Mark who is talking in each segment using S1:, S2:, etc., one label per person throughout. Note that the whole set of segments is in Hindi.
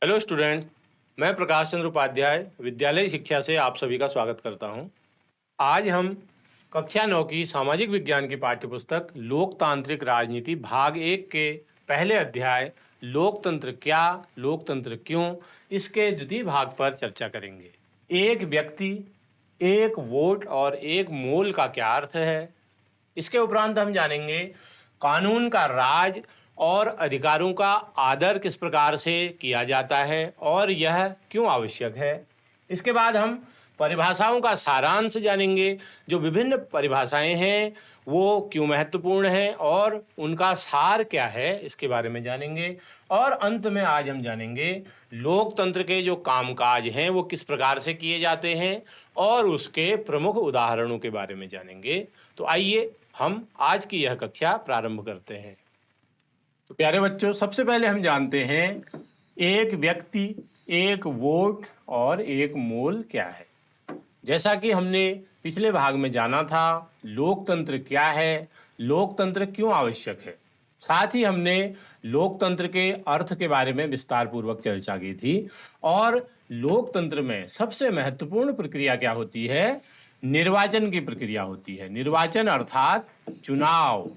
S1: Hello student. मैं प्रकाश चंद्र उपाध्याय विद्यालय शिक्षा से आप सभी का स्वागत करता हूं। आज हम कक्षा 9 की सामाजिक विज्ञान की पाठ्यपुस्तक लोकतांत्रिक राजनीति भाग 1 के पहले अध्याय लोकतंत्र क्या, लोकतंत्र क्यों, इसके द्वितीय भाग पर चर्चा करेंगे। एक व्यक्ति, एक वोट और एक मोल का क्या अर्थ है। इसके उपरांत हम जानेंगे कानून का राज और अधिकारों का आदर किस प्रकार से किया जाता है और यह क्यों आवश्यक है। इसके बाद हम परिभाषाओं का सारांश जानेंगे। जो विभिन्न परिभाषाएं हैं वो क्यों महत्वपूर्ण हैं और उनका सार क्या है, इसके बारे में जानेंगे। और अंत में आज हम जानेंगे लोकतंत्र के जो कामकाज हैं वो किस प्रकार से किए जाते हैं और उसके प्रमुख उदाहरणों के बारे में जानेंगे। तो आइए हम आज की यह कक्षा प्रारंभ करते हैं। तो प्यारे बच्चों, सबसे पहले हम जानते हैं एक व्यक्ति, एक वोट और एक मोल क्या है। जैसा कि हमने पिछले भाग में जाना था, लोकतंत्र क्या है, लोकतंत्र क्यों आवश्यक है। साथ ही हमने लोकतंत्र के अर्थ के बारे में विस्तार पूर्वक चर्चा की थी। और लोकतंत्र में सबसे महत्वपूर्ण प्रक्रिया क्या होती है? निर्वाचन की प्रक्रिया होती है। निर्वाचन अर्थात चुनाव।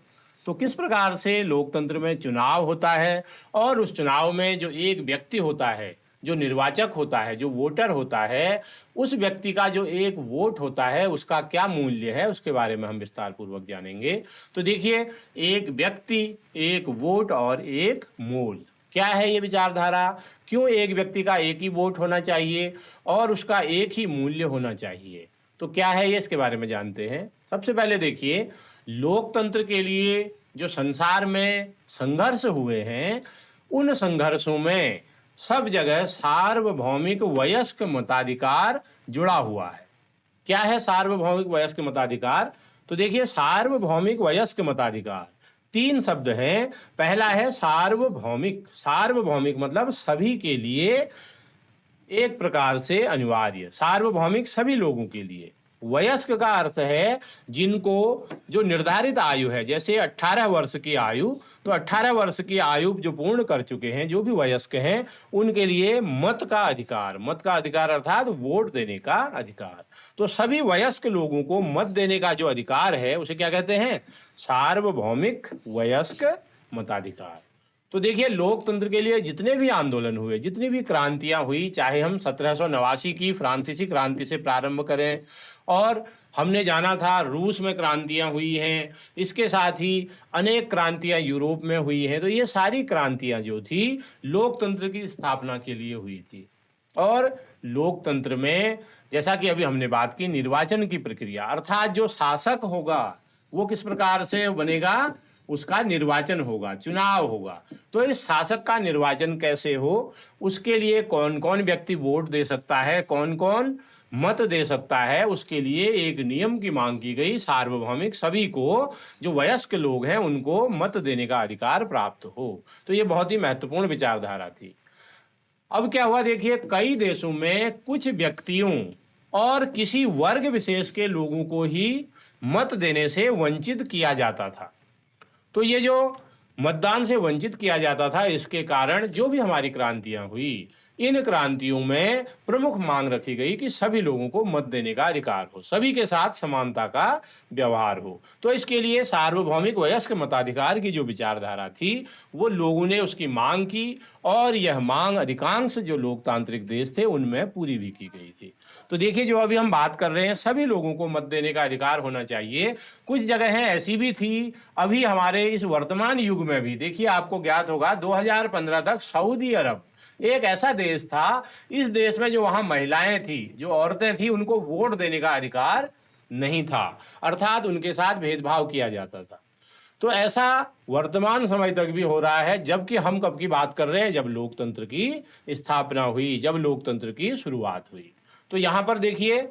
S1: तो किस प्रकार से लोकतंत्र में चुनाव होता है और उस चुनाव में जो एक व्यक्ति होता है, जो निर्वाचक होता है, जो वोटर होता है, उस व्यक्ति का जो एक वोट होता है उसका क्या मूल्य है, उसके बारे में हम विस्तार पूर्वक जानेंगे। तो देखिए, एक व्यक्ति, एक वोट और एक मोल, क्या है ये विचारधारा? क्यों एक व्यक्ति का एक ही वोट होना चाहिए और उसका एक ही मूल्य होना चाहिए? तो क्या है ये, इसके बारे में जानते हैं। सबसे पहले देखिए, लोकतंत्र के लिए जो संसार में संघर्ष हुए हैं, उन संघर्षों में सब जगह सार्वभौमिक वयस्क मताधिकार जुड़ा हुआ है। क्या है सार्वभौमिक वयस्क मताधिकार? तो देखिए, सार्वभौमिक वयस्क मताधिकार 3 शब्द हैं। पहला है सार्वभौमिक। सार्वभौमिक मतलब सभी के लिए एक प्रकार से अनिवार्य, सार्वभौमिक सभी लोगों के लिए। वयस्क का अर्थ है जिनको जो निर्धारित आयु है, जैसे 18 वर्ष की आयु, तो 18 वर्ष की आयु जो पूर्ण कर चुके हैं, जो भी वयस्क हैं, उनके लिए मत का अधिकार। मत का अधिकार अर्थात वोट देने का अधिकार। तो सभी वयस्क लोगों को मत देने का जो अधिकार है उसे क्या कहते हैं? सार्वभौमिक वयस्क मताधिकार। तो देखिए, लोकतंत्र के लिए जितने भी आंदोलन हुए, जितनी भी क्रांतियां हुई, चाहे हम 1789 की फ्रांसीसी क्रांति से प्रारंभ करें, और हमने जाना था रूस में क्रांतियां हुई हैं, इसके साथ ही अनेक क्रांतियां यूरोप में हुई हैं। तो ये सारी क्रांतियां जो थी लोकतंत्र की स्थापना के लिए हुई थी। और लोकतंत्र में जैसा कि अभी हमने बात की, निर्वाचन की प्रक्रिया अर्थात जो शासक होगा वो किस प्रकार से बनेगा, उसका निर्वाचन होगा, चुनाव होगा। तो इस शासक का निर्वाचन कैसे हो, उसके लिए कौन कौन व्यक्ति वोट दे सकता है, कौन कौन मत दे सकता है, उसके लिए एक नियम की मांग की गई। सार्वभौमिक सभी को, जो वयस्क लोग हैं, उनको मत देने का अधिकार प्राप्त हो। तो ये बहुत ही महत्वपूर्ण विचारधारा थी। अब क्या हुआ देखिए, कई देशों में कुछ व्यक्तियों और किसी वर्ग विशेष के लोगों को ही मत देने से वंचित किया जाता था। तो ये जो मतदान से वंचित किया जाता था, इसके कारण जो भी हमारी क्रांतियां हुई, इन क्रांतियों में प्रमुख मांग रखी गई कि सभी लोगों को मत देने का अधिकार हो, सभी के साथ समानता का व्यवहार हो। तो इसके लिए सार्वभौमिक वयस्क मताधिकार की जो विचारधारा थी वो लोगों ने उसकी मांग की, और यह मांग अधिकांश जो लोकतांत्रिक देश थे उनमें पूरी भी की गई थी। तो देखिए, जो अभी हम बात कर रहे हैं, सभी लोगों को मत देने का अधिकार होना चाहिए। कुछ जगहें ऐसी भी थी, अभी हमारे इस वर्तमान युग में भी देखिए, आपको ज्ञात होगा 2015 तक सऊदी अरब एक ऐसा देश था, इस देश में जो वहां महिलाएं थी, जो औरतें थी, उनको वोट देने का अधिकार नहीं था, अर्थात उनके साथ भेदभाव किया जाता था। तो ऐसा वर्तमान समय तक भी हो रहा है, जबकि हम कब की बात कर रहे हैं? जब लोकतंत्र की स्थापना हुई, जब लोकतंत्र की शुरुआत हुई। तो यहां पर देखिए,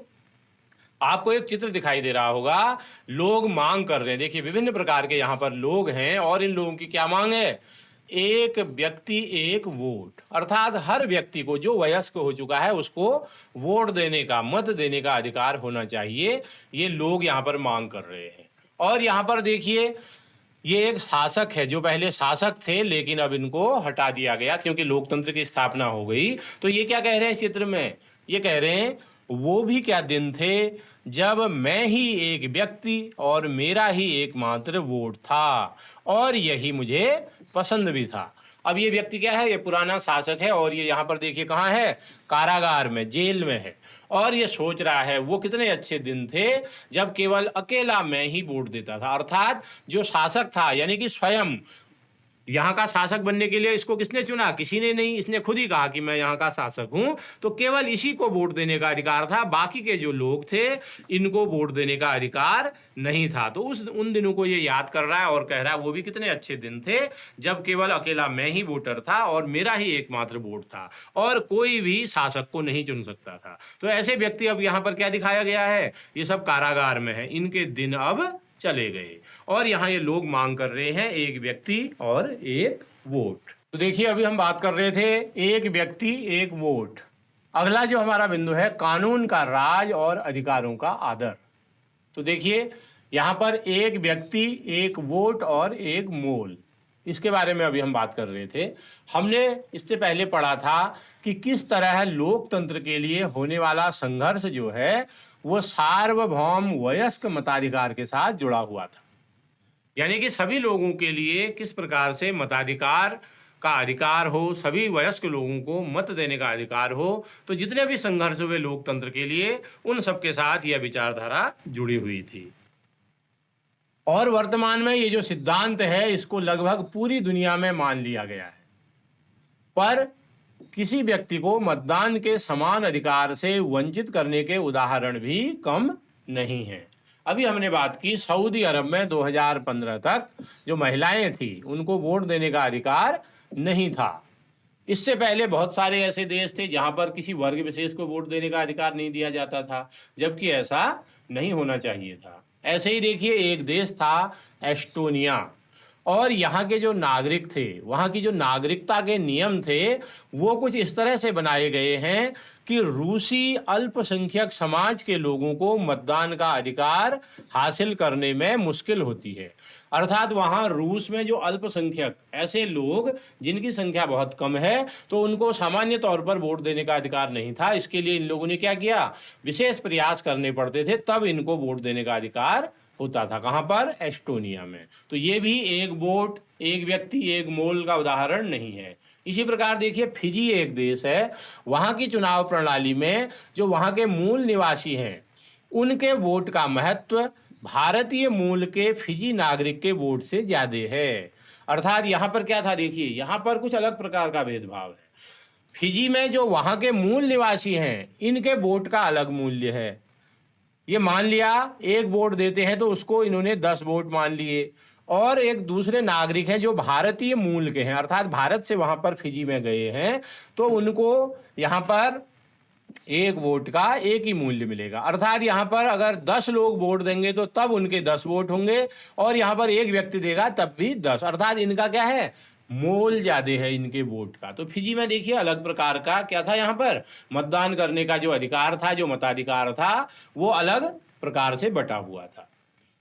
S1: आपको एक चित्र दिखाई दे रहा होगा, लोग मांग कर रहे हैं। देखिए, विभिन्न प्रकार के यहाँ पर लोग हैं और इन लोगों की क्या मांग है? एक व्यक्ति एक वोट, अर्थात हर व्यक्ति को जो वयस्क हो चुका है उसको वोट देने का, मत देने का अधिकार होना चाहिए। ये लोग यहाँ पर मांग कर रहे हैं। और यहाँ पर देखिए, ये एक शासक है, जो पहले शासक थे लेकिन अब इनको हटा दिया गया क्योंकि लोकतंत्र की स्थापना हो गई। तो ये क्या कह रहे हैं चित्र में? ये कह रहे हैं वो भी क्या दिन थे जब मैं ही एक व्यक्ति और मेरा ही एकमात्र वोट था और यही मुझे पसंद भी था। अब ये व्यक्ति क्या है? ये पुराना शासक है और ये यहाँ पर देखिए कहाँ है? कारागार में, जेल में है। और ये सोच रहा है वो कितने अच्छे दिन थे जब केवल अकेला मैं ही वोट देता था। अर्थात जो शासक था, यानी कि स्वयं यहाँ का शासक बनने के लिए इसको किसने चुना? किसी ने नहीं, इसने खुद ही कहा कि मैं यहाँ का शासक हूँ। तो केवल इसी को वोट देने का अधिकार था, बाकी के जो लोग थे इनको वोट देने का अधिकार नहीं था। तो उन दिनों को ये याद कर रहा है और कह रहा है वो भी कितने अच्छे दिन थे जब केवल अकेला मैं ही वोटर था और मेरा ही एकमात्र वोट था और कोई भी शासक को नहीं चुन सकता था। तो ऐसे व्यक्ति अब यहाँ पर क्या दिखाया गया है? ये सब कारागार में है, इनके दिन अब चले गए और यहाँ ये लोग मांग कर रहे हैं एक व्यक्ति और एक वोट। तो देखिए अभी हम बात कर रहे थे एक व्यक्ति एक वोट। अगला जो हमारा बिंदु है कानून का राज और अधिकारों का आदर। तो देखिए यहाँ पर एक व्यक्ति एक वोट और एक मोल, इसके बारे में अभी हम बात कर रहे थे। हमने इससे पहले पढ़ा था कि किस तरह लोकतंत्र के लिए होने वाला संघर्ष जो है वो सार्वभौम वयस्क मताधिकार के साथ जुड़ा हुआ था। यानी कि सभी लोगों के लिए किस प्रकार से मताधिकार का अधिकार हो, सभी वयस्क लोगों को मत देने का अधिकार हो। तो जितने भी संघर्ष हुए लोकतंत्र के लिए, उन सबके साथ यह विचारधारा जुड़ी हुई थी। और वर्तमान में ये जो सिद्धांत है इसको लगभग पूरी दुनिया में मान लिया गया है, पर किसी व्यक्ति को मतदान के समान अधिकार से वंचित करने के उदाहरण भी कम नहीं हैं। अभी हमने बात की सऊदी अरब में 2015 तक जो महिलाएं थी उनको वोट देने का अधिकार नहीं था। इससे पहले बहुत सारे ऐसे देश थे जहां पर किसी वर्ग विशेष को वोट देने का अधिकार नहीं दिया जाता था, जबकि ऐसा नहीं होना चाहिए था। ऐसे ही देखिए एक देश था एस्टोनिया, और यहाँ के जो नागरिक थे, वहाँ की जो नागरिकता के नियम थे वो कुछ इस तरह से बनाए गए हैं कि रूसी अल्पसंख्यक समाज के लोगों को मतदान का अधिकार हासिल करने में मुश्किल होती है। अर्थात वहाँ रूस में जो अल्पसंख्यक ऐसे लोग जिनकी संख्या बहुत कम है, तो उनको सामान्य तौर पर वोट देने का अधिकार नहीं था। इसके लिए इन लोगों ने क्या किया? विशेष प्रयास करने पड़ते थे, तब इनको वोट देने का अधिकार होता था। कहाँ पर? एस्टोनिया में। तो ये भी एक वोट एक व्यक्ति एक मोल का उदाहरण नहीं है। इसी प्रकार देखिए फिजी एक देश है, वहाँ की चुनाव प्रणाली में जो वहाँ के मूल निवासी हैं उनके वोट का महत्व भारतीय मूल के फिजी नागरिक के वोट से ज्यादा है। अर्थात यहाँ पर क्या था? देखिए यहाँ पर कुछ अलग प्रकार का भेदभाव है। फिजी में जो वहाँ के मूल निवासी हैं इनके वोट का अलग मूल्य है। ये मान लिया एक वोट देते हैं तो उसको इन्होंने 10 वोट मान लिए, और एक दूसरे नागरिक हैं जो भारतीय मूल के हैं, अर्थात भारत से वहां पर फिजी में गए हैं, तो उनको यहाँ पर एक वोट का एक ही मूल्य मिलेगा। अर्थात यहाँ पर अगर 10 लोग वोट देंगे तो तब उनके 10 वोट होंगे, और यहाँ पर एक व्यक्ति देगा तब भी 10। अर्थात इनका क्या है? मोल ज्यादा है इनके वोट का। तो फिजी में देखिए अलग प्रकार का क्या था, यहाँ पर मतदान करने का जो अधिकार था, जो मताधिकार था, वो अलग प्रकार से बटा हुआ था।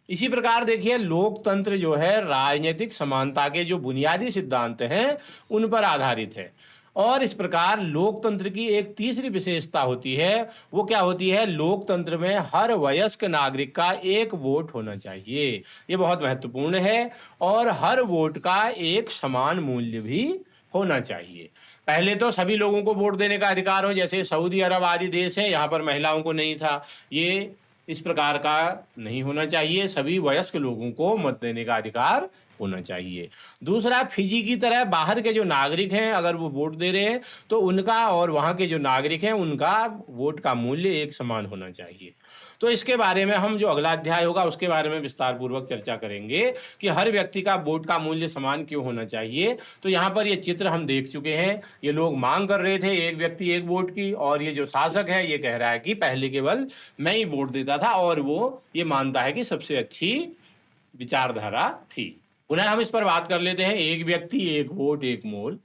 S1: इसी प्रकार देखिए लोकतंत्र जो है राजनीतिक समानता के जो बुनियादी सिद्धांत हैं उन पर आधारित है। और इस प्रकार लोकतंत्र की एक तीसरी विशेषता होती है, वो क्या होती है? लोकतंत्र में हर वयस्क नागरिक का एक वोट होना चाहिए। ये बहुत महत्वपूर्ण है। और हर वोट का एक समान मूल्य भी होना चाहिए। पहले तो सभी लोगों को वोट देने का अधिकार हो, जैसे सऊदी अरब आदि देश है, यहाँ पर महिलाओं को नहीं था। ये इस प्रकार का नहीं होना चाहिए। सभी वयस्क लोगों को मत देने का अधिकार होना चाहिए। दूसरा, फिजी की तरह बाहर के जो नागरिक हैं अगर वो वोट दे रहे हैं तो उनका और वहाँ के जो नागरिक हैं उनका वोट का मूल्य एक समान होना चाहिए। तो इसके बारे में हम जो अगला अध्याय होगा उसके बारे में विस्तार पूर्वक चर्चा करेंगे कि हर व्यक्ति का वोट का मूल्य समान क्यों होना चाहिए। तो यहाँ पर ये चित्र हम देख चुके हैं। ये लोग मांग कर रहे थे एक व्यक्ति एक वोट की, और ये जो शासक है ये कह रहा है कि पहले केवल मैं ही वोट देता था, और वो ये मानता है कि सबसे अच्छी विचारधारा थी। पुनः हम इस पर बात कर लेते हैं एक व्यक्ति एक वोट एक मोल।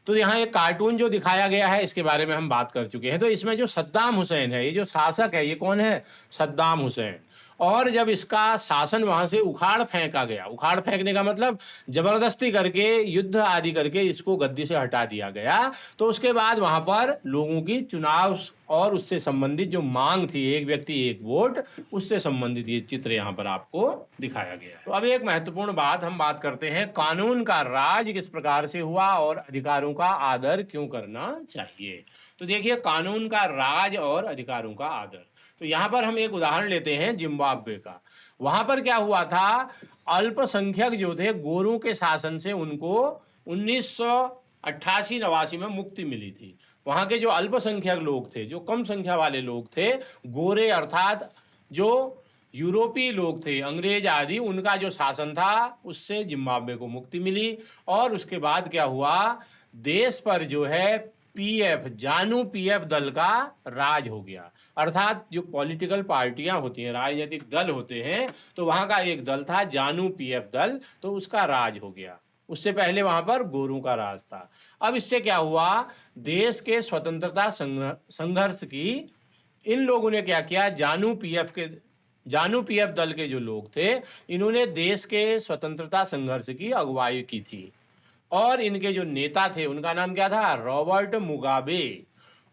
S1: तो यहाँ एक कार्टून जो दिखाया गया है इसके बारे में हम बात कर चुके हैं। तो इसमें जो सद्दाम हुसैन है, ये जो शासक है, ये कौन है? सद्दाम हुसैन। और जब इसका शासन वहां से उखाड़ फेंका गया, उखाड़ फेंकने का मतलब जबरदस्ती करके, युद्ध आदि करके इसको गद्दी से हटा दिया गया, तो उसके बाद वहां पर लोगों की चुनाव और उससे संबंधित जो मांग थी, एक व्यक्ति एक वोट, उससे संबंधित ये चित्र यहाँ पर आपको दिखाया गया है। तो अब एक महत्वपूर्ण बात हम बात करते हैं, कानून का राज किस प्रकार से हुआ और अधिकारों का आदर क्यों करना चाहिए। तो देखिए, कानून का राज और अधिकारों का आदर, तो यहाँ पर हम एक उदाहरण लेते हैं जिम्बाब्वे का। वहां पर क्या हुआ था, अल्पसंख्यक जो थे, गोरों के शासन से उनको 1988-89 में मुक्ति मिली थी। वहां के जो अल्पसंख्यक लोग थे, जो कम संख्या वाले लोग थे, गोरे अर्थात जो यूरोपीय लोग थे, अंग्रेज आदि, उनका जो शासन था उससे जिम्बाब्वे को मुक्ति मिली। और उसके बाद क्या हुआ, देश पर जो है पीएफ, जानू पीएफ दल का राज हो गया। अर्थात जो पॉलिटिकल पार्टियां होती हैं, राजनीतिक दल होते हैं, तो वहां का एक दल था जानू पीएफ दल, तो उसका राज हो गया। उससे पहले वहां पर गोरों का राज था। अब इससे क्या हुआ, देश के स्वतंत्रता संघर्ष की इन लोगों ने क्या किया, जानू पीएफ दल के जो लोग थे, इन्होंने देश के स्वतंत्रता संघर्ष की अगुवाई की थी। और इनके जो नेता थे उनका नाम क्या था, रॉबर्ट मुगाबे।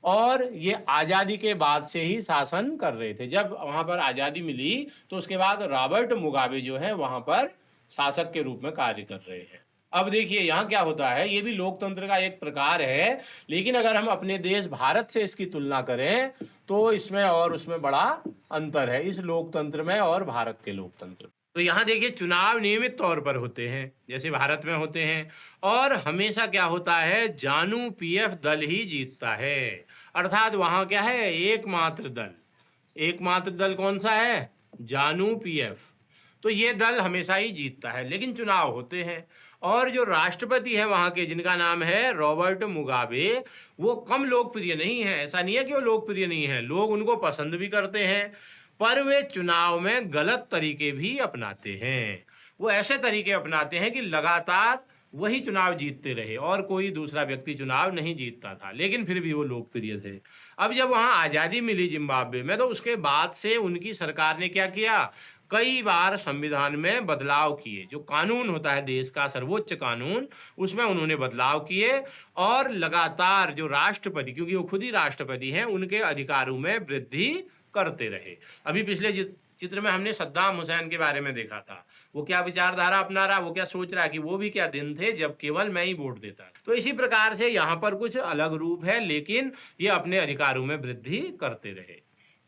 S1: और ये आज़ादी के बाद से ही शासन कर रहे थे। जब वहां पर आज़ादी मिली तो उसके बाद रॉबर्ट मुगाबे जो है वहां पर शासक के रूप में कार्य कर रहे हैं। अब देखिए यहाँ क्या होता है, ये भी लोकतंत्र का एक प्रकार है, लेकिन अगर हम अपने देश भारत से इसकी तुलना करें तो इसमें और उसमें बड़ा अंतर है, इस लोकतंत्र में और भारत के लोकतंत्र। तो यहाँ देखिए, चुनाव नियमित तौर पर होते हैं जैसे भारत में होते हैं, और हमेशा क्या होता है, जानू पीएफ दल ही जीतता है। अर्थात वहाँ क्या है, एकमात्र दल, एकमात्र दल कौन सा है, जानू पीएफ। तो ये दल हमेशा ही जीतता है, लेकिन चुनाव होते हैं। और जो राष्ट्रपति है वहाँ के, जिनका नाम है रॉबर्ट मुगाबे, वो कम लोकप्रिय नहीं है। ऐसा नहीं है कि वो लोकप्रिय नहीं है, लोग उनको पसंद भी करते हैं, पर वे चुनाव में गलत तरीके भी अपनाते हैं। वो ऐसे तरीके अपनाते हैं कि लगातार वही चुनाव जीतते रहे और कोई दूसरा व्यक्ति चुनाव नहीं जीतता था, लेकिन फिर भी वो लोकप्रिय थे। अब जब वहाँ आज़ादी मिली जिम्बाब्वे में, तो उसके बाद से उनकी सरकार ने क्या किया, कई बार संविधान में बदलाव किए। जो कानून होता है देश का सर्वोच्च कानून, उसमें उन्होंने बदलाव किए, और लगातार जो राष्ट्रपति, क्योंकि वो खुद ही राष्ट्रपति हैं, उनके अधिकारों में वृद्धि करते रहे। अभी पिछले चित्र में हमने सद्दाम हुसैन के बारे में देखा था, वो क्या विचारधारा अपना रहा, वो क्या सोच रहा है कि वो भी क्या दिन थे जब केवल मैं ही वोट देता। तो इसी प्रकार से यहाँ पर कुछ अलग रूप है, लेकिन ये अपने अधिकारों में वृद्धि करते रहे।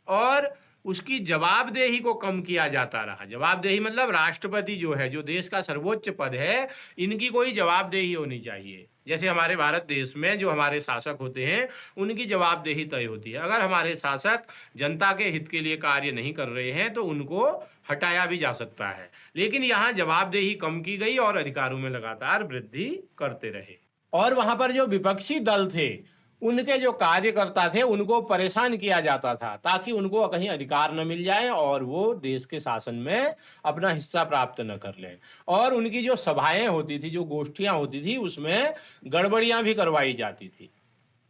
S1: और उसकी जवाबदेही को कम किया जाता रहा। जवाबदेही मतलब राष्ट्रपति जो है, जो देश का सर्वोच्च पद है, इनकी कोई जवाबदेही होनी चाहिए। जैसे हमारे भारत देश में जो हमारे शासक होते हैं, उनकी जवाबदेही तय होती है। अगर हमारे शासक जनता के हित के लिए कार्य नहीं कर रहे हैं तो उनको हटाया भी जा सकता है, लेकिन यहाँ जवाबदेही कम की गई और अधिकारों में लगातार वृद्धि करते रहे। और वहां पर जो विपक्षी दल थे, उनके जो कार्यकर्ता थे, उनको परेशान किया जाता था ताकि उनको कहीं अधिकार न मिल जाए और वो देश के शासन में अपना हिस्सा प्राप्त न कर लें। और उनकी जो सभाएं होती थी, जो गोष्ठियां होती थी, उसमें गड़बड़ियां भी करवाई जाती थी।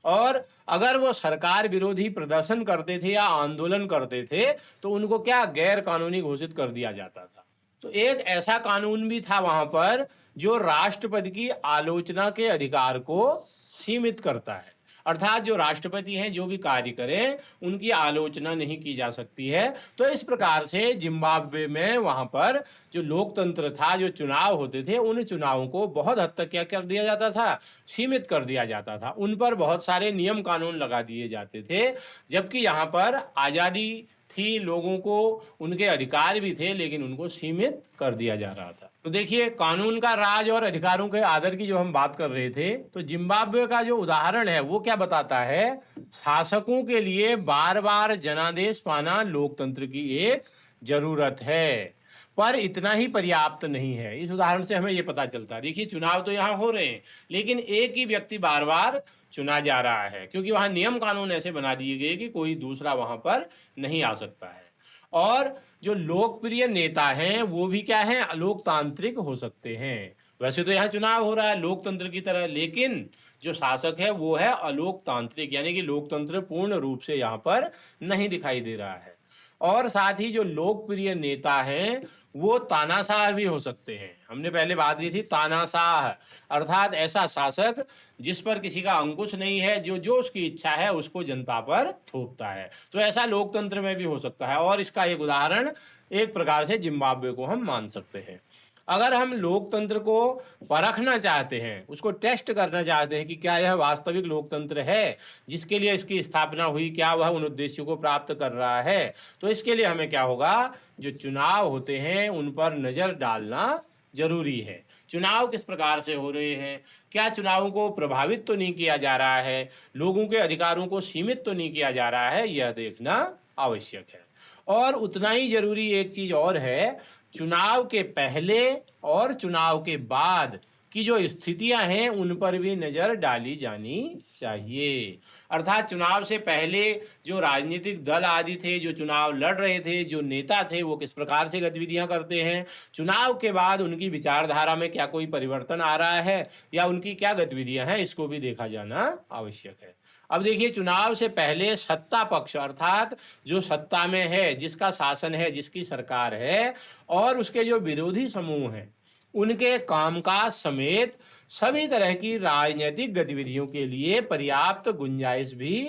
S1: और अगर वो सरकार विरोधी प्रदर्शन करते थे या आंदोलन करते थे तो उनको क्या, गैर कानूनी घोषित कर दिया जाता था। तो एक ऐसा कानून भी था वहां पर जो राष्ट्रपति की आलोचना के अधिकार को सीमित करता है। अर्थात जो राष्ट्रपति हैं, जो भी कार्य करें, उनकी आलोचना नहीं की जा सकती है। तो इस प्रकार से जिम्बाब्वे में वहां पर जो लोकतंत्र था, जो चुनाव होते थे, उन चुनावों को बहुत हद तक क्या कर दिया जाता था, सीमित कर दिया जाता था। उन पर बहुत सारे नियम कानून लगा दिए जाते थे, जबकि यहाँ पर आज़ादी थी, लोगों को उनके अधिकार भी थे, लेकिन उनको सीमित कर दिया जा रहा था। तो देखिए, कानून का राज और अधिकारों के आदर की जो हम बात कर रहे थे, तो जिम्बाब्वे का जो उदाहरण है वो क्या बताता है, शासकों के लिए बार बार जनादेश पाना लोकतंत्र की एक जरूरत है, पर इतना ही पर्याप्त नहीं है। इस उदाहरण से हमें ये पता चलता है। देखिए, चुनाव तो यहाँ हो रहे हैं, लेकिन एक ही व्यक्ति बार बार चुना जा रहा है, क्योंकि वहां नियम कानून ऐसे बना दिए गए कि कोई दूसरा वहां पर नहीं आ सकता है। और जो लोकप्रिय नेता हैं वो भी क्या है, अलोकतांत्रिक हो सकते हैं। वैसे तो यहाँ चुनाव हो रहा है लोकतंत्र की तरह, लेकिन जो शासक है वो है अलोकतांत्रिक, यानी कि लोकतंत्र पूर्ण रूप से यहाँ पर नहीं दिखाई दे रहा है। और साथ ही जो लोकप्रिय नेता हैं वो तानाशाह भी हो सकते हैं। हमने पहले बात की थी तानाशाह, अर्थात ऐसा शासक जिस पर किसी का अंकुश नहीं है, जो जो उसकी इच्छा है उसको जनता पर थोपता है। तो ऐसा लोकतंत्र में भी हो सकता है, और इसका एक उदाहरण एक प्रकार से जिम्बाब्वे को हम मान सकते हैं। अगर हम लोकतंत्र को परखना चाहते हैं, उसको टेस्ट करना चाहते हैं कि क्या यह वास्तविक लोकतंत्र है जिसके लिए इसकी स्थापना हुई, क्या वह उन उद्देश्यों को प्राप्त कर रहा है, तो इसके लिए हमें क्या होगा, जो चुनाव होते हैं उन पर नज़र डालना जरूरी है। चुनाव किस प्रकार से हो रहे हैं, क्या चुनावों को प्रभावित तो नहीं किया जा रहा है, लोगों के अधिकारों को सीमित तो नहीं किया जा रहा है, यह देखना आवश्यक है। और उतना ही जरूरी एक चीज और है, चुनाव के पहले और चुनाव के बाद की जो स्थितियां हैं उन पर भी नजर डाली जानी चाहिए। अर्थात चुनाव से पहले जो राजनीतिक दल आदि थे, जो चुनाव लड़ रहे थे, जो नेता थे, वो किस प्रकार से गतिविधियां करते हैं, चुनाव के बाद उनकी विचारधारा में क्या कोई परिवर्तन आ रहा है या उनकी क्या गतिविधियां हैं, इसको भी देखा जाना आवश्यक है। अब देखिए, चुनाव से पहले सत्ता पक्ष अर्थात जो सत्ता में है, जिसका शासन है, जिसकी सरकार है, और उसके जो विरोधी समूह हैं, उनके कामकाज समेत सभी तरह की राजनीतिक गतिविधियों के लिए पर्याप्त गुंजाइश भी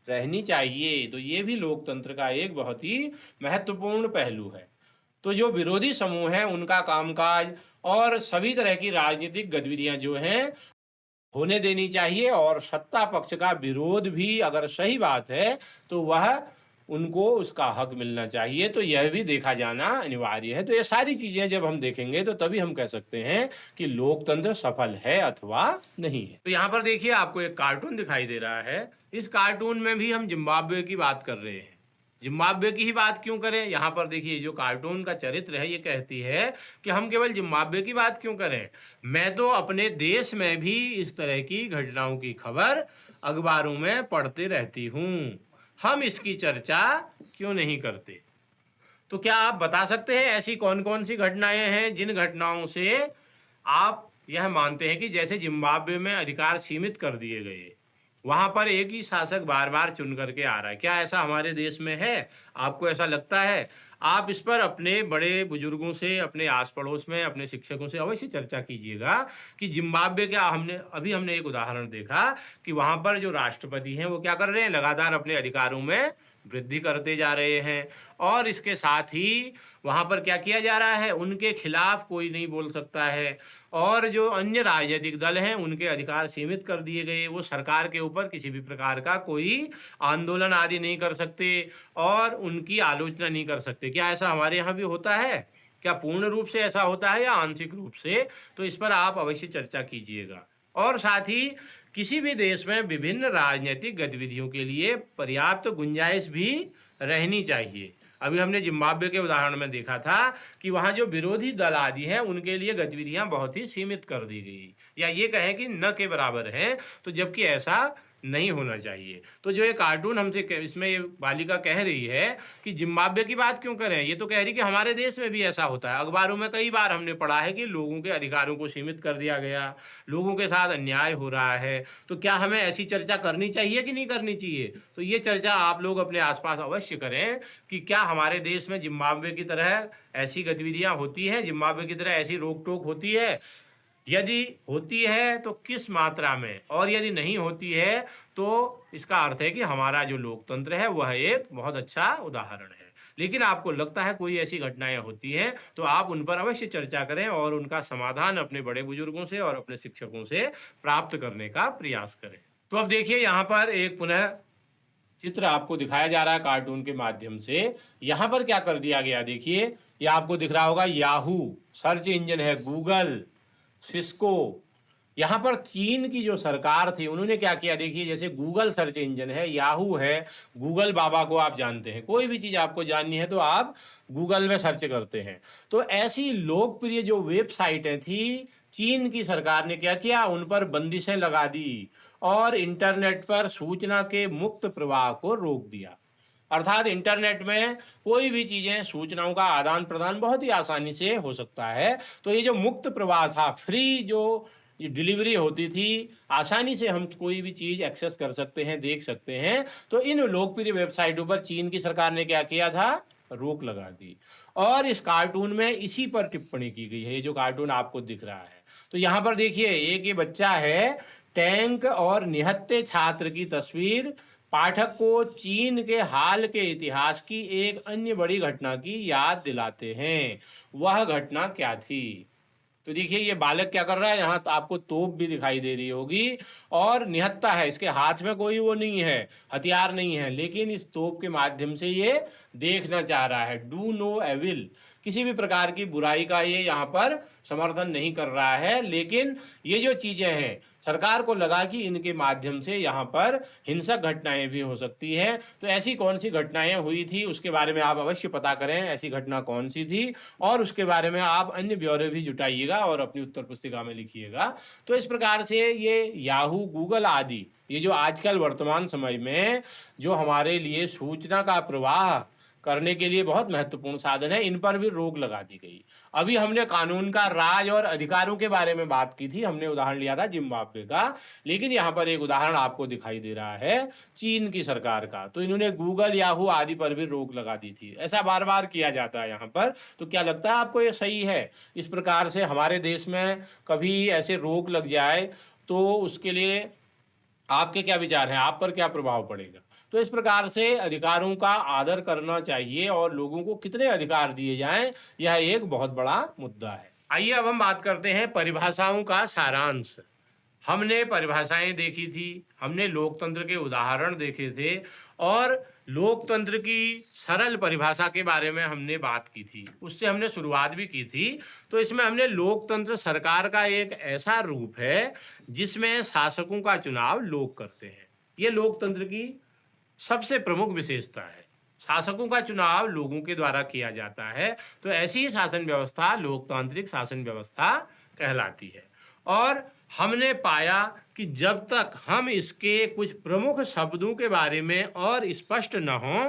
S1: रहनी चाहिए। तो ये भी लोकतंत्र का एक बहुत ही महत्वपूर्ण पहलू है। तो जो विरोधी समूह हैं उनका कामकाज और सभी तरह की राजनीतिक गतिविधियां जो हैं होने देनी चाहिए, और सत्ता पक्ष का विरोध भी अगर सही बात है तो वह उनको उसका हक मिलना चाहिए। तो यह भी देखा जाना अनिवार्य है। तो ये सारी चीजें जब हम देखेंगे तो तभी हम कह सकते हैं कि लोकतंत्र सफल है अथवा नहीं है। तो यहाँ पर देखिए, आपको एक कार्टून दिखाई दे रहा है। इस कार्टून में भी हम जिम्बाब्वे की बात कर रहे हैं। जिम्बाब्वे की ही बात क्यों करें, यहाँ पर देखिए जो कार्टून का चरित्र है ये कहती है कि हम केवल जिम्बाब्वे की बात क्यों करें, मैं तो अपने देश में भी इस तरह की घटनाओं की खबर अखबारों में पढ़ते रहती हूँ, हम इसकी चर्चा क्यों नहीं करते। तो क्या आप बता सकते हैं ऐसी कौन कौन सी घटनाएं हैं जिन घटनाओं से आप यह मानते हैं कि जैसे जिम्बाब्वे में अधिकार सीमित कर दिए गए, वहां पर एक ही शासक बार बार चुन करके आ रहा है, क्या ऐसा हमारे देश में है? आपको ऐसा लगता है? आप इस पर अपने बड़े बुजुर्गों से, अपने आस पड़ोस में अपने शिक्षकों से अवश्य चर्चा कीजिएगा कि जिम्बाब्वे क्या, हमने एक उदाहरण देखा कि वहां पर जो राष्ट्रपति हैं वो क्या कर रहे हैं, लगातार अपने अधिकारों में वृद्धि करते जा रहे हैं, और इसके साथ ही वहां पर क्या किया जा रहा है, उनके खिलाफ कोई नहीं बोल सकता है, और जो अन्य राजनीतिक दल हैं उनके अधिकार सीमित कर दिए गए, वो सरकार के ऊपर किसी भी प्रकार का कोई आंदोलन आदि नहीं कर सकते और उनकी आलोचना नहीं कर सकते। क्या ऐसा हमारे यहाँ भी होता है? क्या पूर्ण रूप से ऐसा होता है या आंशिक रूप से? तो इस पर आप अवश्य चर्चा कीजिएगा। और साथ ही किसी भी देश में विभिन्न राजनीतिक गतिविधियों के लिए पर्याप्त गुंजाइश भी रहनी चाहिए। अभी हमने जिम्बाब्वे के उदाहरण में देखा था कि वहाँ जो विरोधी दल आदि हैं उनके लिए गतिविधियां बहुत ही सीमित कर दी गई, या ये कहें कि न के बराबर हैं, तो जबकि ऐसा नहीं होना चाहिए। तो जो ये कार्टून हमसे इसमें ये बालिका कह रही है कि जिम्बाब्वे की बात क्यों करें, ये तो कह रही कि हमारे देश में भी ऐसा होता है। अखबारों में कई बार हमने पढ़ा है कि लोगों के अधिकारों को सीमित कर दिया गया, लोगों के साथ अन्याय हो रहा है। तो क्या हमें ऐसी चर्चा करनी चाहिए कि नहीं करनी चाहिए? तो ये चर्चा आप लोग अपने आसपास अवश्य करें कि क्या हमारे देश में जिम्बाब्वे की तरह ऐसी गतिविधियां होती हैं, जिम्बाब्वे की तरह ऐसी रोक टोक होती है, यदि होती है तो किस मात्रा में, और यदि नहीं होती है तो इसका अर्थ है कि हमारा जो लोकतंत्र है वह एक बहुत अच्छा उदाहरण है। लेकिन आपको लगता है कोई ऐसी घटनाएं होती हैं तो आप उन पर अवश्य चर्चा करें और उनका समाधान अपने बड़े बुजुर्गों से और अपने शिक्षकों से प्राप्त करने का प्रयास करें। तो अब देखिए, यहाँ पर एक पुनः चित्र आपको दिखाया जा रहा है कार्टून के माध्यम से। यहाँ पर क्या कर दिया गया, देखिए ये आपको दिख रहा होगा, याहू सर्च इंजन है, गूगल, सिस्को। यहाँ पर चीन की जो सरकार थी उन्होंने क्या किया, देखिए जैसे गूगल सर्च इंजन है, याहू है, गूगल बाबा को आप जानते हैं, कोई भी चीज़ आपको जाननी है तो आप गूगल में सर्च करते हैं। तो ऐसी लोकप्रिय जो वेबसाइटें थी, चीन की सरकार ने क्या किया, उन पर बंदिशें लगा दी और इंटरनेट पर सूचना के मुक्त प्रवाह को रोक दिया। अर्थात इंटरनेट में कोई भी चीज़ें, सूचनाओं का आदान प्रदान बहुत ही आसानी से हो सकता है। तो ये जो मुक्त प्रवाह था, फ्री जो ये डिलीवरी होती थी, आसानी से हम कोई भी चीज़ एक्सेस कर सकते हैं, देख सकते हैं। तो इन लोकप्रिय वेबसाइटों पर चीन की सरकार ने क्या किया था? रोक लगा दी। और इस कार्टून में इसी पर टिप्पणी की गई है। ये जो कार्टून आपको दिख रहा है, तो यहाँ पर देखिए, एक ये बच्चा है, टैंक और निहत्थे छात्र की तस्वीर पाठक को चीन के हाल के इतिहास की एक अन्य बड़ी घटना की याद दिलाते हैं। वह घटना क्या थी? तो देखिए, ये बालक क्या कर रहा है, यहाँ तो आपको तोप भी दिखाई दे रही होगी और निहत्था है, इसके हाथ में कोई वो नहीं है, हथियार नहीं है, लेकिन इस तोप के माध्यम से ये देखना चाह रहा है। डू नो एविल, किसी भी प्रकार की बुराई का ये यहाँ पर समर्थन नहीं कर रहा है, लेकिन ये जो चीजें हैं, सरकार को लगा कि इनके माध्यम से यहाँ पर हिंसक घटनाएं भी हो सकती हैं। तो ऐसी कौन सी घटनाएं हुई थी, उसके बारे में आप अवश्य पता करें, ऐसी घटना कौन सी थी, और उसके बारे में आप अन्य ब्यौरे भी जुटाइएगा और अपनी उत्तर पुस्तिका में लिखिएगा। तो इस प्रकार से ये याहू, गूगल आदि, ये जो आजकल वर्तमान समय में जो हमारे लिए सूचना का प्रवाह करने के लिए बहुत महत्वपूर्ण साधन है, इन पर भी रोक लगा दी गई। अभी हमने कानून का राज और अधिकारों के बारे में बात की थी, हमने उदाहरण लिया था जिम्बाब्वे का, लेकिन यहाँ पर एक उदाहरण आपको दिखाई दे रहा है चीन की सरकार का। तो इन्होंने गूगल, याहू आदि पर भी रोक लगा दी थी। ऐसा बार बार किया जाता है यहाँ पर। तो क्या लगता है आपको ये सही है? इस प्रकार से हमारे देश में कभी ऐसे रोक लग जाए तो उसके लिए आपके क्या विचार हैं? आप पर क्या प्रभाव पड़ेगा? तो इस प्रकार से अधिकारों का आदर करना चाहिए और लोगों को कितने अधिकार दिए जाएं, यह एक बहुत बड़ा मुद्दा है। आइए अब हम बात करते हैं परिभाषाओं का सारांश। हमने परिभाषाएं देखी थी, हमने लोकतंत्र के उदाहरण देखे थे और लोकतंत्र की सरल परिभाषा के बारे में हमने बात की थी, उससे हमने शुरुआत भी की थी। तो इसमें हमने लोकतंत्र सरकार का एक ऐसा रूप है जिसमें शासकों का चुनाव लोग करते हैं। ये लोकतंत्र की सबसे प्रमुख विशेषता है। शासकों का चुनाव लोगों के द्वारा किया जाता है। तो ऐसी ही शासन व्यवस्था लोकतांत्रिक शासन व्यवस्था कहलाती है। और हमने पाया कि जब तक हम इसके कुछ प्रमुख शब्दों के बारे में और स्पष्ट न हो,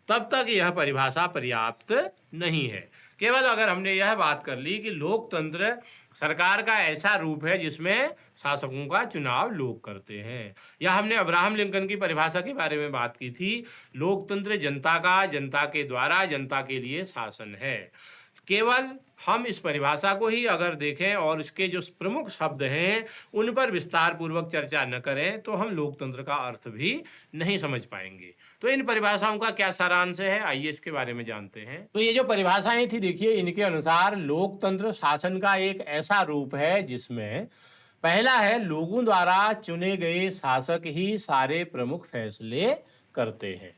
S1: तब तक यह परिभाषा पर्याप्त नहीं है। केवल अगर हमने यह बात कर ली कि लोकतंत्र सरकार का ऐसा रूप है जिसमें शासकों का चुनाव लोग करते हैं, या हमने अब्राहम लिंकन की परिभाषा के बारे में बात की थी, लोकतंत्र जनता का, जनता के द्वारा, जनता के लिए शासन है। केवल हम इस परिभाषा को ही अगर देखें और इसके जो प्रमुख शब्द हैं उन पर विस्तार पूर्वक चर्चा न करें तो हम लोकतंत्र का अर्थ भी नहीं समझ पाएंगे। तो इन परिभाषाओं का क्या सारांश है, आइए इसके बारे में जानते हैं। तो ये जो परिभाषाएं थी, देखिए, इनके अनुसार लोकतंत्र शासन का एक ऐसा रूप है जिसमें पहला है, लोगों द्वारा चुने गए शासक ही सारे प्रमुख फैसले करते हैं।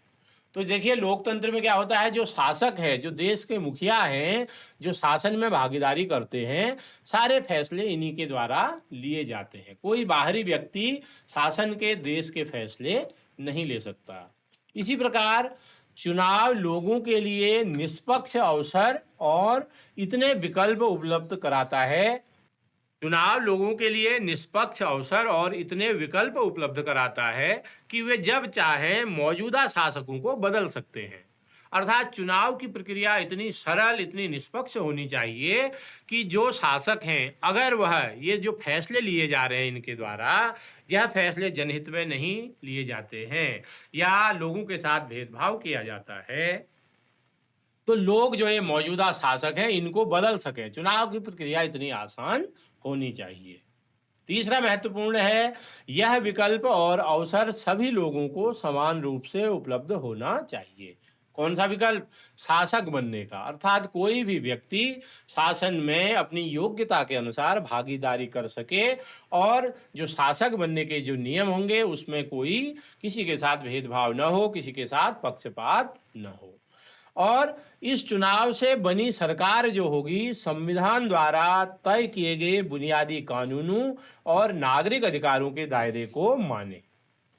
S1: तो देखिए, लोकतंत्र में क्या होता है, जो शासक है, जो देश के मुखिया हैं, जो शासन में भागीदारी करते हैं, सारे फैसले इन्हीं के द्वारा लिए जाते हैं। कोई बाहरी व्यक्ति शासन के, देश के फैसले नहीं ले सकता। इसी प्रकार चुनाव लोगों के लिए निष्पक्ष अवसर और इतने विकल्प उपलब्ध कराता है। चुनाव लोगों के लिए निष्पक्ष अवसर और इतने विकल्प उपलब्ध कराता है कि वे जब चाहें मौजूदा शासकों को बदल सकते हैं। अर्थात चुनाव की प्रक्रिया इतनी सरल, इतनी निष्पक्ष होनी चाहिए कि जो शासक हैं, अगर वह ये जो फैसले लिए जा रहे हैं इनके द्वारा, यह फैसले जनहित में नहीं लिए जाते हैं या लोगों के साथ भेदभाव किया जाता है, तो लोग जो ये मौजूदा शासक हैं इनको बदल सके। चुनाव की प्रक्रिया इतनी आसान होनी चाहिए। तीसरा महत्वपूर्ण है, यह विकल्प और अवसर सभी लोगों को समान रूप से उपलब्ध होना चाहिए। कौन सा विकल्प? शासक बनने का। अर्थात कोई भी व्यक्ति शासन में अपनी योग्यता के अनुसार भागीदारी कर सके और जो शासक बनने के जो नियम होंगे उसमें कोई किसी के साथ भेदभाव न हो, किसी के साथ पक्षपात न हो। और इस चुनाव से बनी सरकार जो होगी, संविधान द्वारा तय किए गए बुनियादी कानूनों और नागरिक अधिकारों के दायरे को माने।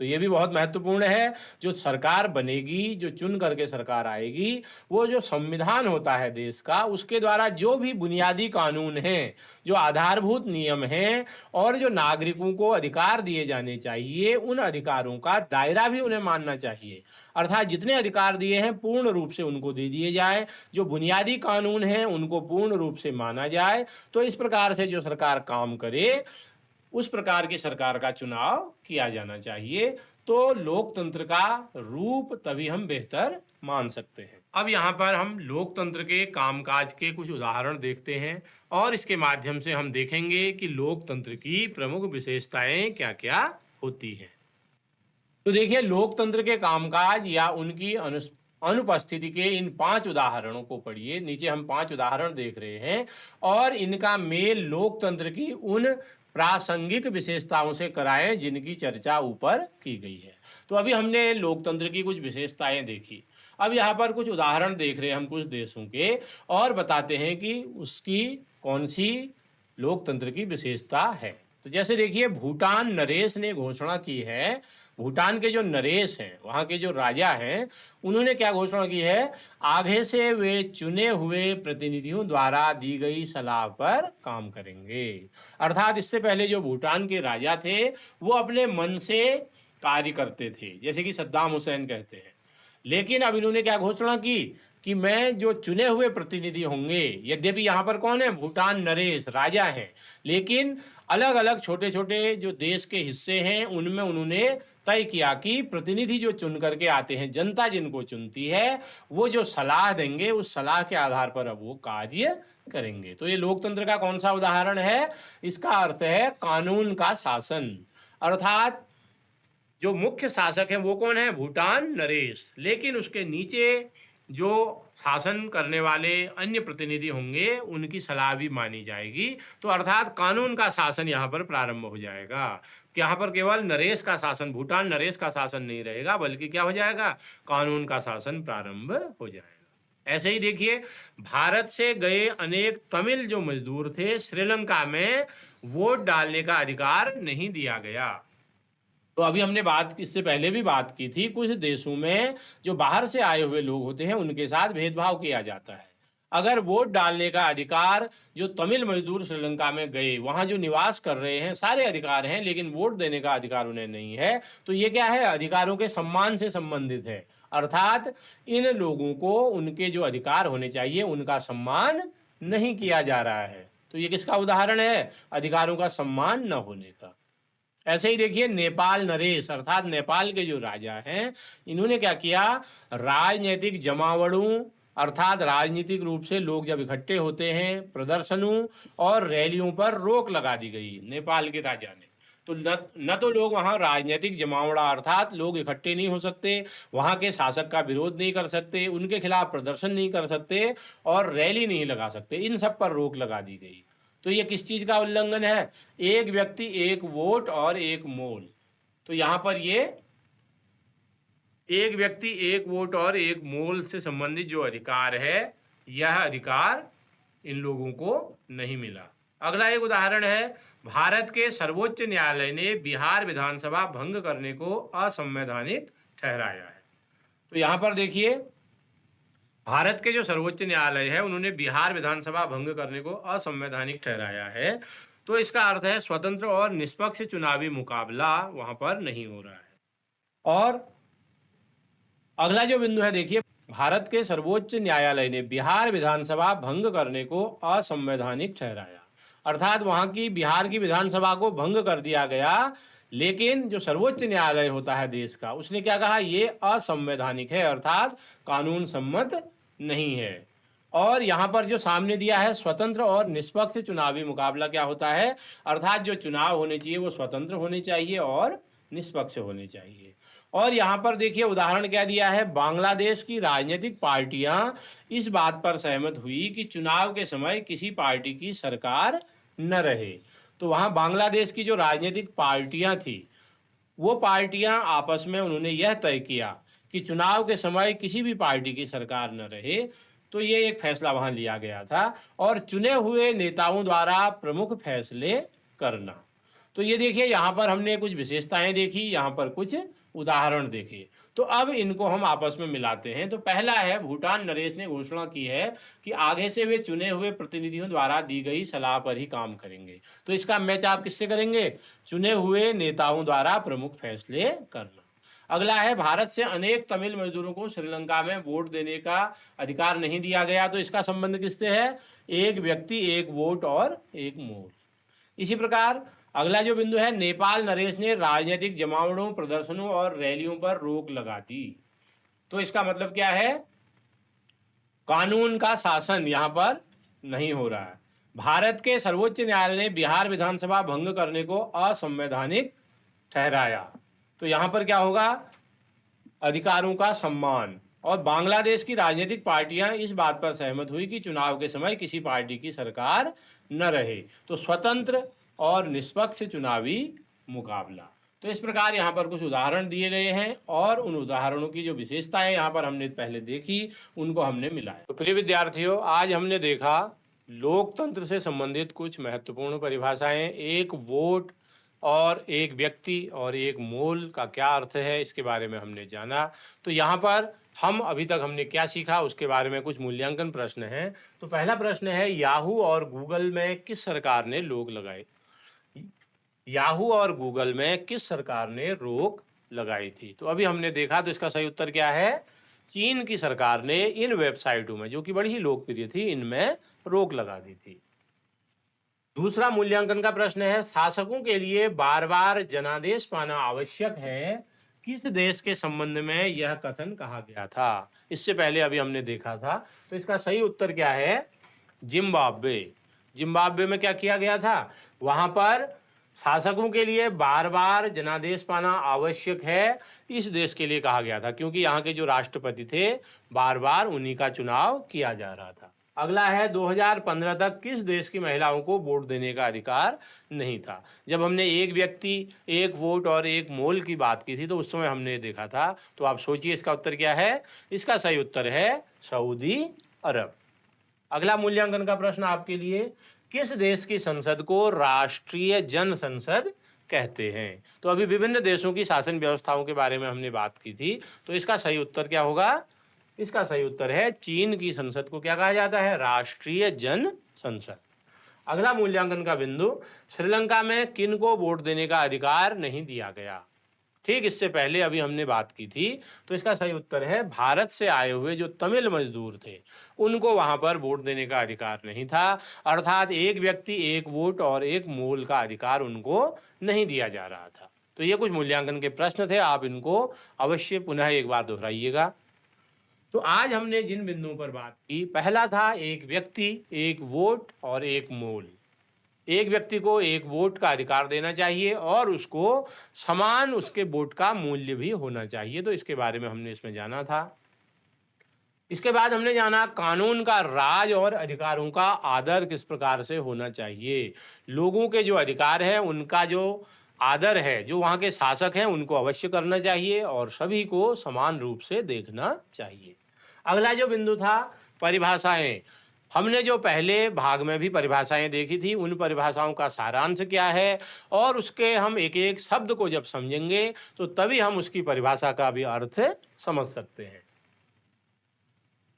S1: तो ये भी बहुत महत्वपूर्ण है। जो सरकार बनेगी, जो चुन करके सरकार आएगी, वो जो संविधान होता है देश का, उसके द्वारा जो भी बुनियादी कानून हैं, जो आधारभूत नियम हैं और जो नागरिकों को अधिकार दिए जाने चाहिए, उन अधिकारों का दायरा भी उन्हें मानना चाहिए। अर्थात जितने अधिकार दिए हैं पूर्ण रूप से उनको दे दिए जाए, जो बुनियादी कानून हैं उनको पूर्ण रूप से माना जाए। तो इस प्रकार से जो सरकार काम करे, उस प्रकार की सरकार का चुनाव किया जाना चाहिए। तो लोकतंत्र का रूप तभी हम बेहतर मान सकते हैं। अब यहाँ पर हम लोकतंत्र के कामकाज के कुछ उदाहरण देखते हैं और इसके माध्यम से हम देखेंगे कि लोकतंत्र की प्रमुख विशेषताएं क्या-क्या होती हैं। तो देखिए, लोकतंत्र के कामकाज या उनकी अनुपस्थिति के इन 5 उदाहरणों को पढ़िए। नीचे हम 5 उदाहरण देख रहे हैं और इनका मेल लोकतंत्र की उन प्रासंगिक विशेषताओं से कराएं जिनकी चर्चा ऊपर की गई है। तो अभी हमने लोकतंत्र की कुछ विशेषताएं देखी। अब यहाँ पर कुछ उदाहरण देख रहे हैं हम कुछ देशों के और बताते हैं कि उसकी कौन सी लोकतंत्र की विशेषता है। तो जैसे देखिए, भूटान नरेश ने घोषणा की है। भूटान के जो नरेश हैं, वहाँ के जो राजा हैं, उन्होंने क्या घोषणा की है, आगे से वे चुने हुए प्रतिनिधियों द्वारा दी गई सलाह पर काम करेंगे। अर्थात इससे पहले जो भूटान के राजा थे वो अपने मन से कार्य करते थे, जैसे कि सद्दाम हुसैन कहते हैं। लेकिन अब इन्होंने क्या घोषणा की कि मैं जो चुने हुए प्रतिनिधि होंगे, यद्यपि यहाँ पर कौन है, भूटान नरेश राजा हैं, लेकिन अलग अलग छोटे छोटे जो देश के हिस्से हैं उनमें उन्होंने तय किया कि प्रतिनिधि जो चुन करके आते हैं, जनता जिनको चुनती है, वो जो सलाह देंगे उस सलाह के आधार पर अब वो कार्य करेंगे। तो ये लोकतंत्र का कौन सा उदाहरण है? इसका अर्थ है कानून का शासन। अर्थात जो मुख्य शासक है वो कौन है, भूटान नरेश, लेकिन उसके नीचे जो शासन करने वाले अन्य प्रतिनिधि होंगे उनकी सलाह भी मानी जाएगी। तो अर्थात कानून का शासन यहाँ पर प्रारंभ हो जाएगा। यहाँ पर केवल नरेश का शासन, भूटान नरेश का शासन नहीं रहेगा, बल्कि क्या हो जाएगा, कानून का शासन प्रारंभ हो जाएगा। ऐसे ही देखिए, भारत से गए अनेक तमिल जो मजदूर थे, श्रीलंका में वोट डालने का अधिकार नहीं दिया गया। तो अभी हमने बात, इससे पहले भी बात की थी, कुछ देशों में जो बाहर से आए हुए लोग होते हैं उनके साथ भेदभाव किया जाता है। अगर वोट डालने का अधिकार जो तमिल मजदूर श्रीलंका में गए, वहां जो निवास कर रहे हैं, सारे अधिकार हैं, लेकिन वोट देने का अधिकार उन्हें नहीं है, तो ये क्या है, अधिकारों के सम्मान से संबंधित है। अर्थात इन लोगों को उनके जो अधिकार होने चाहिए उनका सम्मान नहीं किया जा रहा है। तो ये किसका उदाहरण है, अधिकारों का सम्मान न होने का। ऐसे ही देखिए, नेपाल नरेश अर्थात नेपाल के जो राजा हैं, इन्होंने क्या किया, राजनीतिक जमावड़ों अर्थात राजनीतिक रूप से लोग जब इकट्ठे होते हैं, प्रदर्शनों और रैलियों पर रोक लगा दी गई नेपाल के राजा ने। तो न तो लोग वहाँ राजनीतिक जमावड़ा अर्थात लोग इकट्ठे नहीं हो सकते, वहाँ के शासक का विरोध नहीं कर सकते, उनके खिलाफ प्रदर्शन नहीं कर सकते और रैली नहीं लगा सकते, इन सब पर रोक लगा दी गई। तो ये किस चीज का उल्लंघन है, एक व्यक्ति एक वोट और एक मोल। तो यहां पर ये एक व्यक्ति एक वोट और एक मोल से संबंधित जो अधिकार है, यह अधिकार इन लोगों को नहीं मिला। अगला एक उदाहरण है, भारत के सर्वोच्च न्यायालय ने बिहार विधानसभा भंग करने को असंवैधानिक ठहराया है। तो यहां पर देखिए, भारत के जो सर्वोच्च न्यायालय है उन्होंने बिहार विधानसभा भंग करने को असंवैधानिक ठहराया है। तो इसका अर्थ है स्वतंत्र और निष्पक्ष चुनावी मुकाबला वहां पर नहीं हो रहा है। और अगला जो बिंदु है, देखिए, भारत के सर्वोच्च न्यायालय ने बिहार विधानसभा भंग करने को असंवैधानिक ठहराया। अर्थात वहां की बिहार की विधानसभा को भंग कर दिया गया, लेकिन जो सर्वोच्च न्यायालय होता है देश का, उसने क्या कहा, ये असंवैधानिक है, अर्थात कानून सम्मत नहीं है। और यहाँ पर जो सामने दिया है, स्वतंत्र और निष्पक्ष चुनावी मुकाबला क्या होता है, अर्थात जो चुनाव होने चाहिए वो स्वतंत्र होने चाहिए और निष्पक्ष होने चाहिए। और यहाँ पर देखिए उदाहरण क्या दिया है, बांग्लादेश की राजनीतिक पार्टियां इस बात पर सहमत हुई कि चुनाव के समय किसी पार्टी की सरकार न रहे। तो वहाँ बांग्लादेश की जो राजनीतिक पार्टियां थी, वो पार्टियां आपस में उन्होंने यह तय किया कि चुनाव के समय किसी भी पार्टी की सरकार न रहे। तो ये एक फैसला वहां लिया गया था और चुने हुए नेताओं द्वारा प्रमुख फैसले करना। तो ये देखिए, यहाँ पर हमने कुछ विशेषताएं देखी, यहाँ पर कुछ उदाहरण देखे। तो अब इनको हम आपस में मिलाते हैं। तो पहला है, भूटान नरेश ने घोषणा की है कि आगे से वे चुने हुए प्रतिनिधियों द्वारा दी गई सलाह पर ही काम करेंगे। तो इसका मैच आप किससे करेंगे, चुने हुए नेताओं द्वारा प्रमुख फैसले करना। अगला है, भारत से अनेक तमिल मजदूरों को श्रीलंका में वोट देने का अधिकार नहीं दिया गया। तो इसका संबंध किससे है, एक व्यक्ति एक वोट और एक मोल। इसी प्रकार अगला जो बिंदु है, नेपाल नरेश ने राजनीतिक जमावड़ों, प्रदर्शनों और रैलियों पर रोक लगा दी। तो इसका मतलब क्या है? कानून का शासन यहाँ पर नहीं हो रहा है। भारत के सर्वोच्च न्यायालय ने बिहार विधानसभा भंग करने को असंवैधानिक ठहराया। तो यहाँ पर क्या होगा? अधिकारों का सम्मान। और बांग्लादेश की राजनीतिक पार्टियां इस बात पर सहमत हुई कि चुनाव के समय किसी पार्टी की सरकार न रहे। तो स्वतंत्र और निष्पक्ष चुनावी मुकाबला। तो इस प्रकार यहाँ पर कुछ उदाहरण दिए गए हैं और उन उदाहरणों की जो विशेषताएं यहाँ पर हमने पहले देखी उनको हमने मिलाया। तो प्रिय विद्यार्थियों, आज हमने देखा लोकतंत्र से संबंधित कुछ महत्वपूर्ण परिभाषाएं, एक वोट और एक व्यक्ति और एक मोल का क्या अर्थ है, इसके बारे में हमने जाना। तो यहाँ पर हम अभी तक हमने क्या सीखा उसके बारे में कुछ मूल्यांकन प्रश्न हैं। तो पहला प्रश्न है, याहू और गूगल में किस सरकार ने रोक लगाई? याहू और गूगल में किस सरकार ने रोक लगाई थी? तो अभी हमने देखा, तो इसका सही उत्तर क्या है? चीन की सरकार ने इन वेबसाइटों में, जो कि बड़ी ही लोकप्रिय थी, इनमें रोक लगा दी थी। दूसरा मूल्यांकन का प्रश्न है, शासकों के लिए बार बार जनादेश पाना आवश्यक है, किस देश के संबंध में यह कथन कहा गया था? इससे पहले अभी हमने देखा था। तो इसका सही उत्तर क्या है? जिम्बाब्वे। जिम्बाब्वे में क्या किया गया था? वहां पर शासकों के लिए बार बार जनादेश पाना आवश्यक है, इस देश के लिए कहा गया था, क्योंकि यहाँ के जो राष्ट्रपति थे बार बार उन्हीं का चुनाव किया जा रहा था। अगला है, 2015 तक किस देश की महिलाओं को वोट देने का अधिकार नहीं था? जब हमने एक व्यक्ति, एक वोट और एक मोल की बात की थी, तो उस समय हमने देखा था। तो आप सोचिए इसका उत्तर क्या है? इसका सही उत्तर है सऊदी अरब। अगला मूल्यांकन का प्रश्न आपके लिए, किस देश की संसद को राष्ट्रीय जन संसद कहते हैं? तो अभी विभिन्न देशों की शासन व्यवस्थाओं के बारे में हमने बात की थी। तो इसका सही उत्तर क्या होगा? इसका सही उत्तर है, चीन की संसद को क्या कहा जाता है? राष्ट्रीय जन संसद। अगला मूल्यांकन का बिंदु, श्रीलंका में किन को वोट देने का अधिकार नहीं दिया गया? ठीक इससे पहले अभी हमने बात की थी। तो इसका सही उत्तर है, भारत से आए हुए जो तमिल मजदूर थे उनको वहां पर वोट देने का अधिकार नहीं था। अर्थात एक व्यक्ति, एक वोट और एक मोल का अधिकार उनको नहीं दिया जा रहा था। तो ये कुछ मूल्यांकन के प्रश्न थे, आप इनको अवश्य पुनः एक बार दोहराइएगा। तो आज हमने जिन बिंदुओं पर बात की, पहला था एक व्यक्ति, एक वोट और एक मोल। एक व्यक्ति को एक वोट का अधिकार देना चाहिए और उसको समान उसके वोट का मूल्य भी होना चाहिए। तो इसके बारे में हमने इसमें जाना था। इसके बाद हमने जाना कानून का राज और अधिकारों का आदर किस प्रकार से होना चाहिए। लोगों के जो अधिकार है उनका जो आदर है, जो वहाँ के शासक हैं उनको अवश्य करना चाहिए और सभी को समान रूप से देखना चाहिए। अगला जो बिंदु था, परिभाषाएं। हमने जो पहले भाग में भी परिभाषाएं देखी थी, उन परिभाषाओं का सारांश क्या है और उसके हम एक एक शब्द को जब समझेंगे तो तभी हम उसकी परिभाषा का भी अर्थ समझ सकते हैं।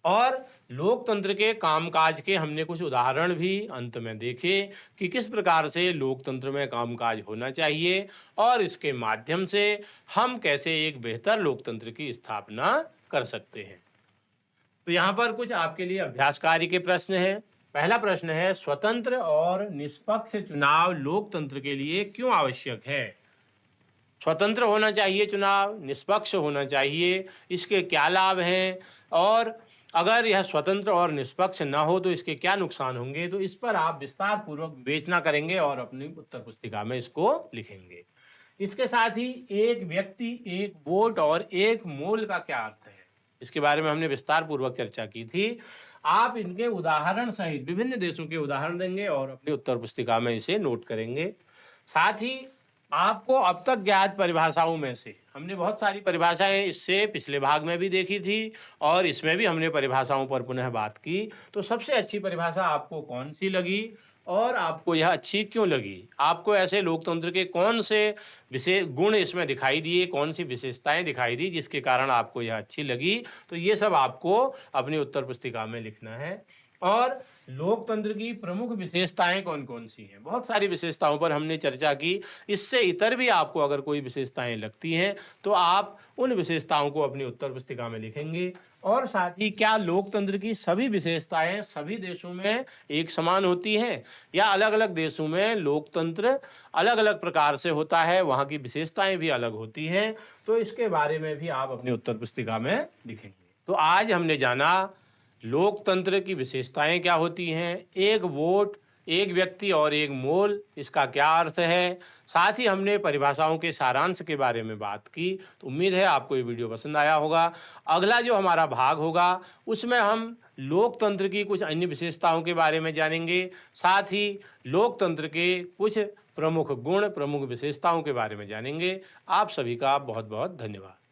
S1: और लोकतंत्र के कामकाज के हमने कुछ उदाहरण भी अंत में देखे कि किस प्रकार से लोकतंत्र में कामकाज होना चाहिए और इसके माध्यम से हम कैसे एक बेहतर लोकतंत्र की स्थापना कर सकते हैं। तो यहाँ पर कुछ आपके लिए अभ्यास कार्य के प्रश्न हैं। पहला प्रश्न है, स्वतंत्र और निष्पक्ष चुनाव लोकतंत्र के लिए क्यों आवश्यक है? स्वतंत्र होना चाहिए चुनाव, निष्पक्ष होना चाहिए, इसके क्या लाभ हैं और अगर यह स्वतंत्र और निष्पक्ष न हो तो इसके क्या नुकसान होंगे? तो इस पर आप विस्तार पूर्वक विवेचना करेंगे और अपनी उत्तर पुस्तिका में इसको लिखेंगे। इसके साथ ही एक व्यक्ति, एक वोट और एक मोल का क्या अर्थ है, इसके बारे में हमने विस्तार पूर्वक चर्चा की थी। आप इनके उदाहरण सहित विभिन्न देशों के उदाहरण देंगे और अपनी उत्तर पुस्तिका में इसे नोट करेंगे। साथ ही आपको अब तक ज्ञात परिभाषाओं में से हमने बहुत सारी परिभाषाएं इससे पिछले भाग में भी देखी थी और इसमें भी हमने परिभाषाओं पर पुनः बात की। तो सबसे अच्छी परिभाषा आपको कौन सी लगी और आपको यह अच्छी क्यों लगी? आपको ऐसे लोकतंत्र के कौन से विशेष गुण इसमें दिखाई दिए, कौन सी विशेषताएं दिखाई दी जिसके कारण आपको यह अच्छी लगी? तो ये सब आपको अपनी उत्तर पुस्तिका में लिखना है। और लोकतंत्र की प्रमुख विशेषताएं कौन कौन सी हैं। बहुत सारी विशेषताओं पर हमने चर्चा की। इससे इतर भी आपको अगर कोई विशेषताएं लगती हैं तो आप उन विशेषताओं को अपनी उत्तर पुस्तिका में लिखेंगे। और साथ ही क्या लोकतंत्र की सभी विशेषताएं सभी देशों में एक समान होती हैं या अलग अलग देशों में लोकतंत्र अलग अलग प्रकार से होता है, वहाँ की विशेषताएं भी अलग होती हैं, तो इसके बारे में भी आप अपनी उत्तर पुस्तिका में लिखेंगे। तो आज हमने जाना लोकतंत्र की विशेषताएं क्या होती हैं, एक वोट, एक व्यक्ति और एक मोल, इसका क्या अर्थ है। साथ ही हमने परिभाषाओं के सारांश के बारे में बात की। तो उम्मीद है आपको ये वीडियो पसंद आया होगा। अगला जो हमारा भाग होगा उसमें हम लोकतंत्र की कुछ अन्य विशेषताओं के बारे में जानेंगे, साथ ही लोकतंत्र के कुछ प्रमुख गुण, प्रमुख विशेषताओं के बारे में जानेंगे। आप सभी का बहुत बहुत धन्यवाद।